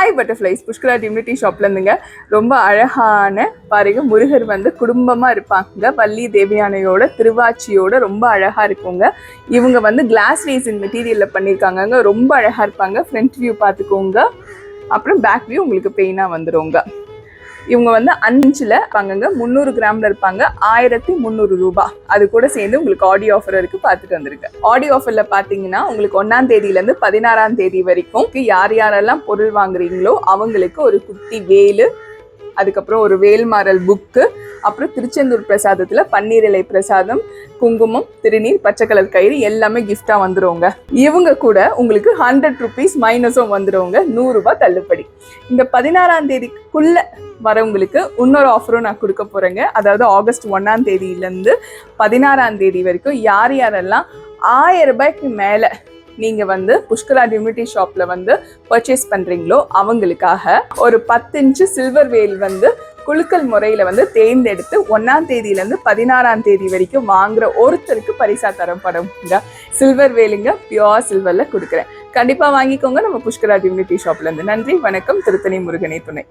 Hi butterflies, Pushkara டிம்னிட்டி ஷாப்ல இருந்துங்க. ரொம்ப அழகான பாருங்க, முருகர் வந்து குடும்பமா இருப்பாங்க. வள்ளி தேவயானையோட திருவாச்சியோட ரொம்ப அழகா இருக்குங்க. இவங்க வந்து கிளாஸ் ரேசின் மெட்டீரியல்ல பண்ணியிருக்காங்க. ரொம்ப அழகா இருப்பாங்க. ஃப்ரண்ட் வியூ பார்த்துக்கோங்க, அப்புறம் பேக் வியூ உங்களுக்கு பெயினா வந்துருங்க. இவங்க வந்து 5ல் இருப்பாங்க, 300 கிராம்ல இருப்பாங்க. 1300 ரூபாய். அது கூட சேர்ந்து உங்களுக்கு ஆடியோ ஆஃபர் இருக்கு, பார்த்துட்டு வந்துருக்கு. ஆடியோ ஆஃபர்ல பாத்தீங்கன்னா உங்களுக்கு 1ஆம் தேதியிலேருந்து 16ஆம் தேதி வரைக்கும் யார் யாரெல்லாம் பொருள் வாங்குறீங்களோ அவங்களுக்கு ஒரு குட்டி வேலு, அதுக்கப்புறம் ஒரு வேல்மாறல் புக்கு, அப்புறம் திருச்செந்தூர் பிரசாதத்துல பன்னீர் இலை பிரசாதம், குங்குமம், திருநீர், பச்சை கலர் கயிறு எல்லாமே கிஃப்டா வந்துருவாங்க. இவங்க கூட உங்களுக்கு 100 rupees மைனஸும் வந்துருவாங்க. 100 ரூபாய் தள்ளுபடி. இந்த 16ஆம் தேதிக்குள்ள வரவங்களுக்கு இன்னொரு ஆஃபரும் நான் கொடுக்க போறேங்க. அதாவது ஆகஸ்ட் 1ஆம் தேதியிலேருந்து 16ஆம் தேதி வரைக்கும் யார் யாரெல்லாம் 1000 ரூபாய்க்கு மேல நீங்க வந்து புஷ்கரா டிம்னிட்டி ஷாப்ல வந்து பர்ச்சேஸ் பண்றீங்களோ அவங்களுக்காக ஒரு 10 இன்ச்சு சில்வர் வேல் வந்து குலுக்கல் முறையில வந்து தேர்ந்தெடுத்து 1ஆம் தேதியிலேருந்து 16ஆம் தேதி வரைக்கும் வாங்குற ஒருத்தருக்கு பரிசா தரப்படும் சில்வர் வேலுங்க. பியோர் சில்வர்ல கொடுக்குறேன். கண்டிப்பா வாங்கிக்கோங்க நம்ம புஷ்கரா டிம்னிட்டி ஷாப்ல இருந்து. நன்றி, வணக்கம். திருத்தணி முருகனே துணை.